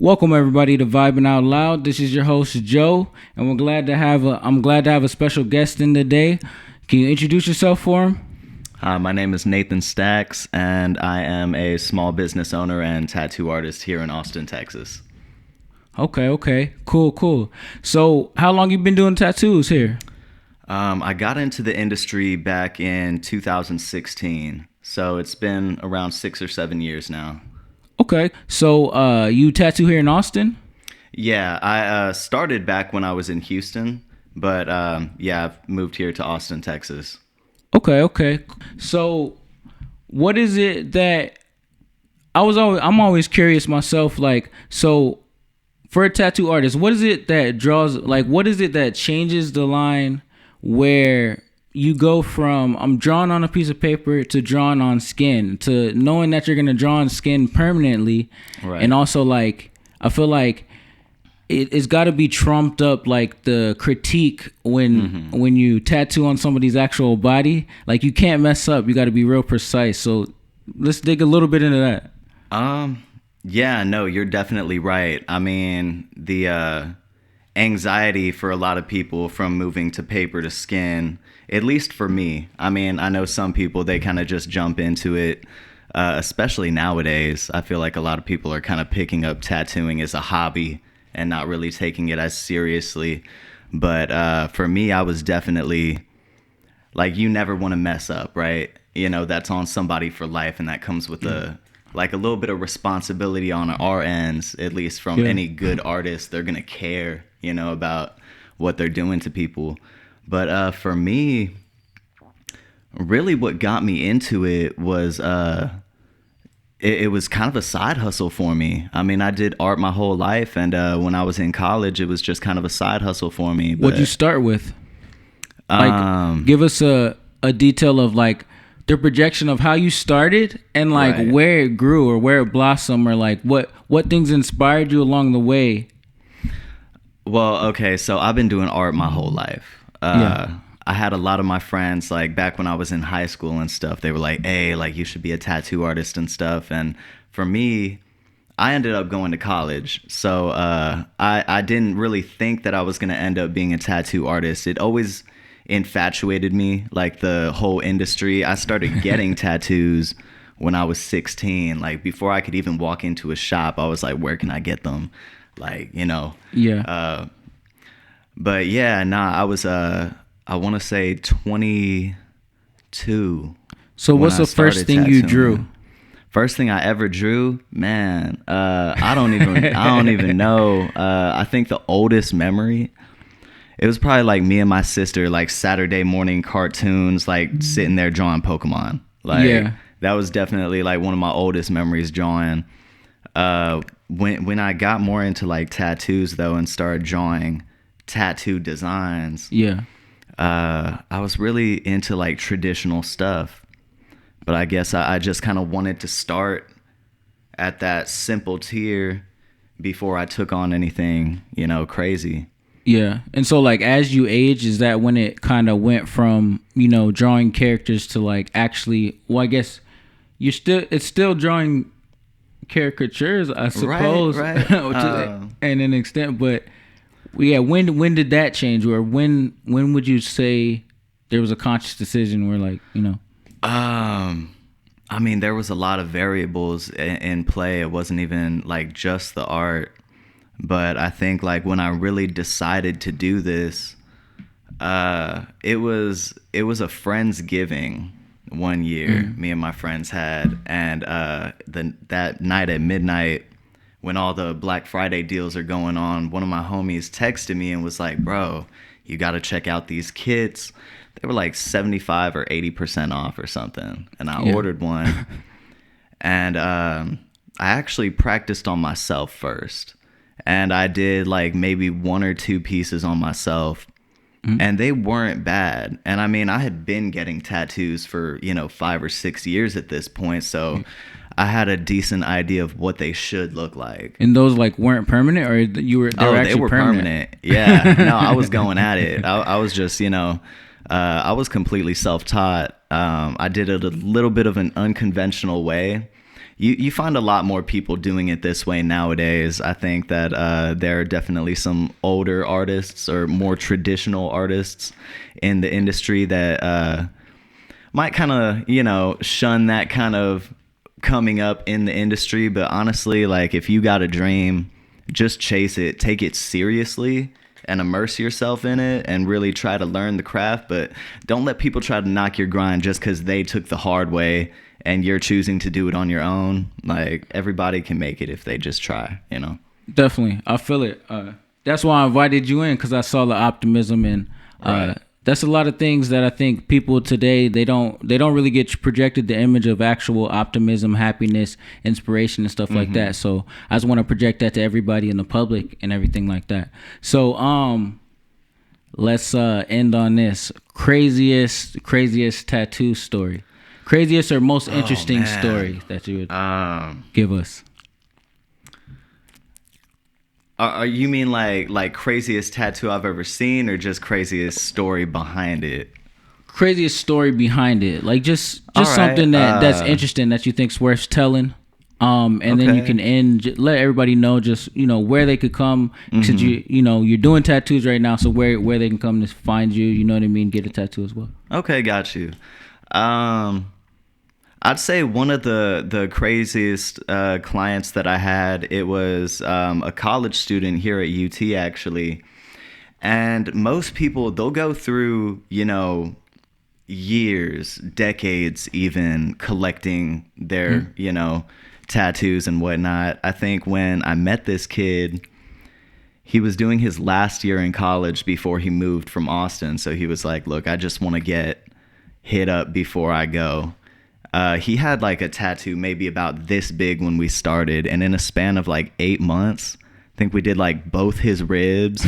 Welcome everybody to Vibing Out Loud. This is your host Joe, and I'm glad to have a special guest in today. Can you introduce yourself for him? Hi, my name is Nathan Stax, and I am a small business owner and tattoo artist here in Austin, Texas. Okay, cool. So, how long you been doing tattoos here? I got into the industry back in 2016, so it's been around 6 or 7 years now. Okay, so you tattoo here in Austin? Yeah, I started back when I was in Houston, but I've moved here to Austin, Texas. Okay. So, what is it that I'm always curious myself, like, so for a tattoo artist, what is it that changes the line where you go from I'm drawing on a piece of paper to drawing on skin to knowing that you're going to draw on skin permanently? Right. And also, like, I feel like it's got to be trumped up, like the critique when you tattoo on somebody's actual body. Like, you can't mess up. You got to be real precise. So let's dig a little bit into that. Yeah, no, you're definitely right. I mean, the anxiety for a lot of people from moving to paper to skin, at least for me. I mean, I know some people, they kind of just jump into it, especially nowadays. I feel like a lot of people are kind of picking up tattooing as a hobby and not really taking it as seriously. But for me, I was definitely, like, you never want to mess up, right? You know, that's on somebody for life, and that comes with a little bit of responsibility on our ends, at least from any good artist. They're going to care, you know, about what they're doing to people. But for me, really what got me into it was it was kind of a side hustle for me. I mean, I did art my whole life, and when I was in college, it was just kind of a side hustle for me. What'd you start with? Like, give us a detail of, like, the projection of how you started and, like, right, where it grew or where it blossomed, or like what things inspired you along the way. Well, okay, so I've been doing art my whole life. I had a lot of my friends, like, back when I was in high school and stuff, they were like, hey, like, you should be a tattoo artist and stuff. And for me, I ended up going to college. So I didn't really think that I was going to end up being a tattoo artist. It always infatuated me, like, the whole industry. I started getting tattoos when I was 16. Like, before I could even walk into a shop, I was like, where can I get them? Like, you know. Yeah. But yeah, I was I want to say 22. So what's the first thing you drew? First thing I ever drew, man, I don't even know. I think the oldest memory, it was probably like me and my sister, like, Saturday morning cartoons, like, sitting there drawing Pokemon. Like, that was definitely, like, one of my oldest memories drawing. When I got more into, like, tattoos though, and started drawing tattoo designs, I was really into, like, traditional stuff. But I guess I just kind of wanted to start at that simple tier before I took on anything, you know, crazy. Yeah. And so, like, as you age, is that when it kind of went from, you know, drawing characters to, like, actually, well, I guess it's still drawing caricatures, I suppose, right. And an extent, but yeah, when did that change, or when would you say there was a conscious decision where, like, you know? I mean, there was a lot of variables in play. It wasn't even, like, just the art. But I think, like, when I really decided to do this, it was a Friendsgiving one year me and my friends had, and that night at midnight, when all the Black Friday deals are going on, one of my homies texted me and was like, bro, you got to check out these kits. They were like 75 or 80% off or something. And I ordered one. And I actually practiced on myself first. And I did like maybe 1 or 2 pieces on myself. And they weren't bad. And I mean, I had been getting tattoos for, 5 or 6 years at this point. So I had a decent idea of what they should look like. And those like weren't permanent, or they were permanent. Yeah. No, I was going at it. I was just, I was completely self-taught. I did it a little bit of an unconventional way. You find a lot more people doing it this way nowadays. I think that there are definitely some older artists or more traditional artists in the industry that might kind of, shun that kind of coming up in the industry. But honestly, like if you got a dream, just chase it, take it seriously, and immerse yourself in it and really try to learn the craft. But don't let people try to knock your grind just because they took the hard way and you're choosing to do it on your own. Like everybody can make it if they just try, Definitely. I feel it. That's why I invited you in, because I saw the optimism, and that's a lot of things that I think people today, they don't really get projected the image of actual optimism, happiness, inspiration, and stuff like that. So I just want to project that to everybody in the public and everything like that. So let's end on this craziest tattoo story. Craziest or most interesting story that you would give us. You mean like craziest tattoo I've ever seen, or just craziest story behind it? Craziest story behind it, like just something that's interesting that you think's worth telling. And then you can let everybody know just where they could come, since you're doing tattoos right now, so where they can come to find you. You know what I mean? Get a tattoo as well. Okay, got you. I'd say one of the craziest clients that I had, it was a college student here at UT actually. And most people, they'll go through, years, decades even, collecting their, tattoos and whatnot. I think when I met this kid, he was doing his last year in college before he moved from Austin. So he was like, look, I just want to get hit up before I go. He had like a tattoo maybe about this big when we started, and in a span of like 8 months, I think we did like both his ribs,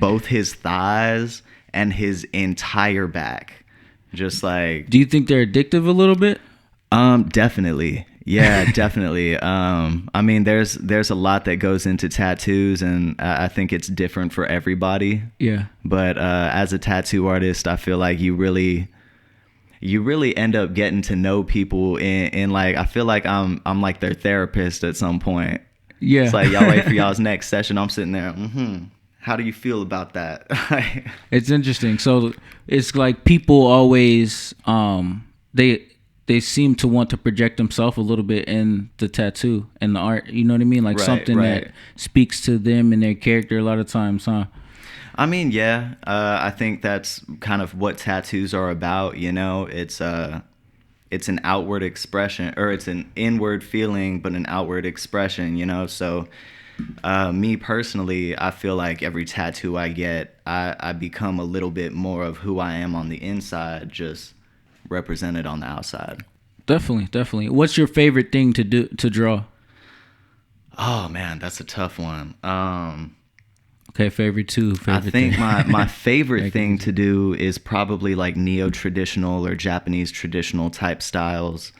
both his thighs, and his entire back. Just like... Do you think they're addictive a little bit? Definitely. Yeah, definitely. I mean, there's a lot that goes into tattoos, and I think it's different for everybody. Yeah. But as a tattoo artist, I feel like you really end up getting to know people in like, I feel like I'm like their therapist at some point. Yeah. It's like, y'all wait for y'all's next session. I'm sitting there. How do you feel about that? It's interesting. So it's like people always, they seem to want to project themselves a little bit in the tattoo and the art. You know what I mean? Like something that speaks to them and their character a lot of times, huh? I mean, yeah, I think that's kind of what tattoos are about. It's an outward expression, or it's an inward feeling, but an outward expression, So me personally, I feel like every tattoo I get, I become a little bit more of who I am on the inside, just represented on the outside. Definitely. What's your favorite thing to draw? Oh man, that's a tough one. Okay, favorite I think my favorite thing to do is probably like neo-traditional or Japanese traditional type styles.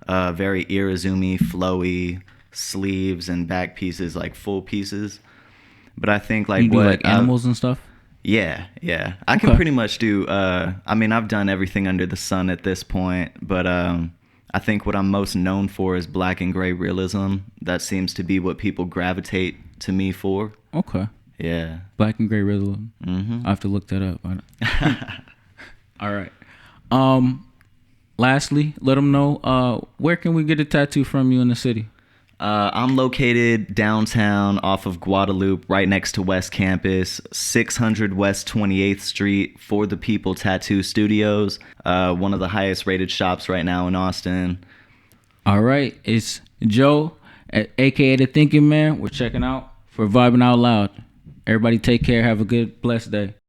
Very irizumi, flowy sleeves and back pieces, like full pieces. But I think like you do like animals and stuff? Yeah. I can pretty much do, I mean, I've done everything under the sun at this point, but I think what I'm most known for is black and gray realism. That seems to be what people gravitate to me for. Okay. Yeah. Black and gray realism. I have to look that up. All right. Lastly, let them know, where can we get a tattoo from you in the city? I'm located downtown off of Guadalupe, right next to West Campus, 600 West 28th Street, For the People Tattoo Studios, one of the highest rated shops right now in Austin. All right. It's Joe aka the Thinking Man. We're checking out for Vibing Out Loud. Everybody take care. Have a good, blessed day.